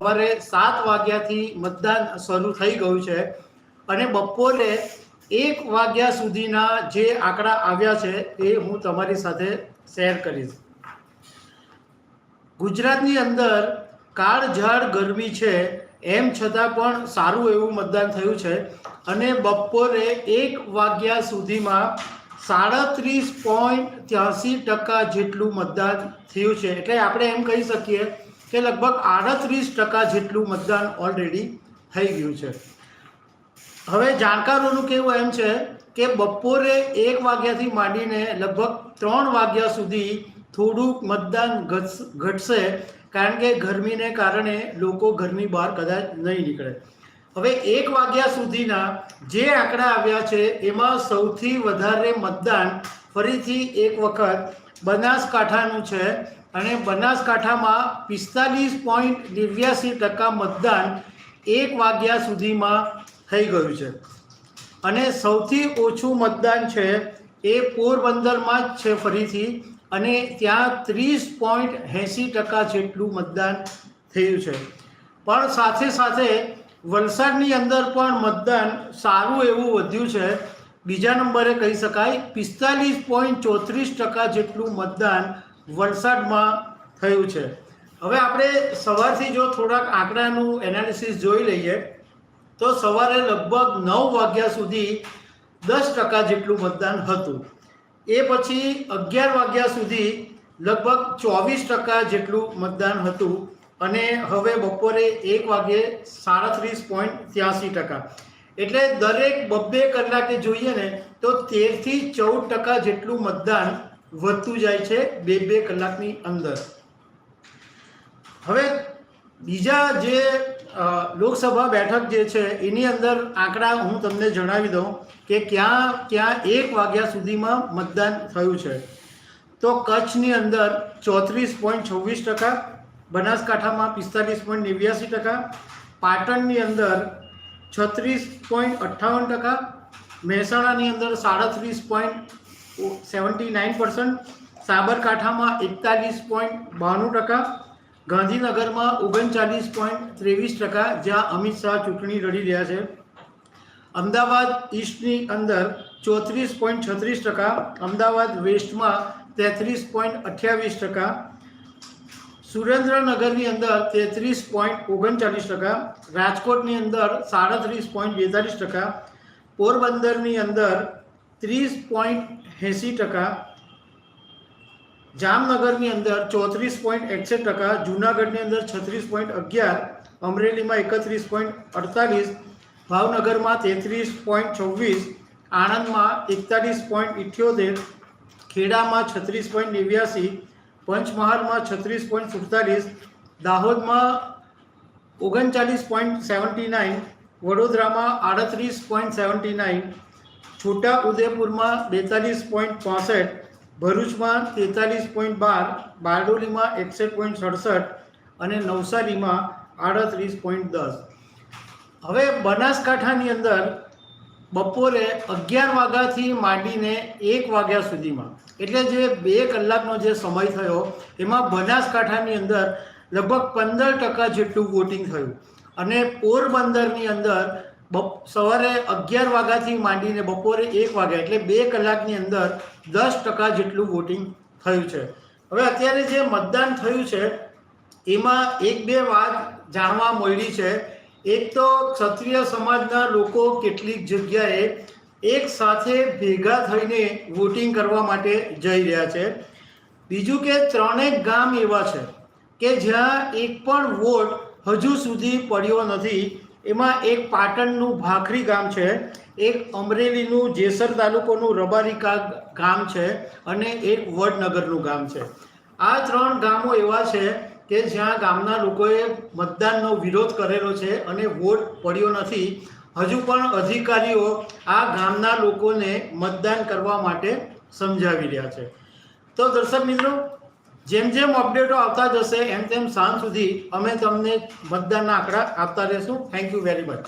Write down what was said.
સવારે 7 વાગ્યાથી મતદાન શરૂ થઈ ગયું છે અને બપોરે 1 વાગ્યા સુધીના જે આંકડા આવ્યા છે એ હું તમારી સાથે શેર કરીશ। ગુજરાતની અંદર કાળઝાળ ગરમી છે, એમ છતાં પણ સારું એવું મતદાન થયું છે અને બપોરે 1 વાગ્યા સુધીમાં 37.83% જેટલું મતદાન થયું છે। એટલે આપણે એમ કહી શકીએ કે લગભગ 38% જેટલું મતદાન ઓલરેડી થઈ ગયું છે। હવે જાણકારોનું કહેવું એમ છે કે બપોરે 1 વાગ્યાથી માંડીને લગભગ 3 વાગ્યા સુધી થોડુંક મતદાન ઘટશે, કારણ કે ગરમીને કારણે લોકો ઘરની બહાર કદાચ નહીં નીકળે। હવે 1 વાગ્યા સુધીના જે આંકડા આવ્યા છે એમાં સૌથી વધારે મતદાન ફરીથી એક વખત બનાસકાંઠાનું છે અને બનાસકાંઠામાં 45.89% મતદાન 1 વાગ્યા સુધીમાં થઈ ગયું છે અને સૌથી ઓછું મતદાન છે એ પોરબંદરમાં જ છે ફરીથી, અને ત્યાં 30.80% જેટલું મતદાન થયું છે। પણ સાથે સાથે વલસાડની અંદર પણ મતદાન સારું એવું વધ્યું છે। બીજા નંબરે કહી શકાય 45.34% જેટલું મતદાન વલસાડમાં થયું છે। હવે આપણે સવારથી જો થોડાક આંકડાનું એનાલિસિસ જોઈ લઈએ તો સવારે લગભગ 9 વાગ્યા સુધી 10% જેટલું મતદાન હતું। એ પછી 11 વાગ્યા સુધી લગભગ 24% જેટલું મતદાન હતું અને હવે બપોરે 1 વાગે 37.83%। એટલે દરેક 2 કલાકે જોઈએ ને તો 13 થી 14% જેટલું મતદાન વધતું જાય છે 2 કલાકની અંદર। હવે બીજા જે લોકસભા બેઠક જે છે એની અંદર આંકડા હું તમને જણાવી દઉં કે ક્યાં 1 વાગ્યા સુધીમાં મતદાન થયું છે। તો કચ્છની અંદર 34.26%, બનાસકાંઠામાં 45.89%, પાટણની અંદર 36.58%, મહેસાણાની અંદર 37.79%, સાબરકાંઠામાં 41.92%, ગાંધીનગરમાં 39.23%, જ્યાં અમિત શાહ ચૂંટણી લડી રહ્યા છે, અમદાવાદ ઈસ્ટની અંદર 34.36%, અમદાવાદ વેસ્ટમાં 33.28%, સુરેન્દ્રનગરની અંદર 33.39%, રાજકોટની અંદર 37.42%, પોરબંદરની અંદર 30.80%, જામનગરની અંદર 34.61%, જૂનાગઢની અંદર 36.11%, અમરેલીમાં 31.48%, ભાવનગરમાં 33.26%, આણંદમાં 41.78%, ખેડામાં 36.89%, પંચમહાલમાં 36.47%, દાહોદમાં 39.79%, વડોદરામાં 38.79%, છોટા ઉદેપુરમાં 42.65%, ભરૂચમાં 43.12%, બારડોલીમાં 61.67% અને નવસારીમાં 38.10%। હવે બનાસકાંઠાની અંદર બપોરે 11 વાગ્યાથી માંડીને 1 વાગ્યા સુધીમાં, એટલે જે 2 કલાકનો જે સમય થયો એમાં બનાસકાંઠાની અંદર લગભગ 15% જેટલું વોટિંગ થયું અને પોરબંદરની અંદર સવારે 11 વાગ્યાથી માંડીને બપોરે 1 વાગ્યા એટલે 2 કલાકની અંદર 10% જેટલું વોટિંગ થયું છે। હવે અત્યારે જે મતદાન થયું છે એમાં 1-2 વાત જાણવા મળી છે। એક તો ક્ષત્રિય સમાજના લોકો કેટલીક જગ્યાએ એક સાથે ભેગા થઈને વોટિંગ કરવા માટે જઈ રહ્યા છે। બીજું કે 3 ગામ એવા છે કે જ્યાં એક પણ વોટ હજુ સુધી પડ્યો નથી। એમાં એક પાટણનું ભાખરી ગામ છે, એક અમરેલીનું જેસર તાલુકાનું રબારી ગામ છે અને એક વડનગરનું ગામ છે। આ 3 ગામો એવા છે કે જ્યાં ગામના લોકોએ મતદાનનો વિરોધ કરેલો છે અને વોટ પડ્યો નથી। હજુ પણ અધિકારીઓ આ ગામના લોકોને મતદાન કરવા માટે સમજાવી રહ્યા છે। તો દર્શક મિત્રો, જેમ જેમ અપડેટો આવતા જશે એમ તેમ સાંજ સુધી અમે તમને મતદાનના આંકડા આપતા રહેશું। Thank you very much.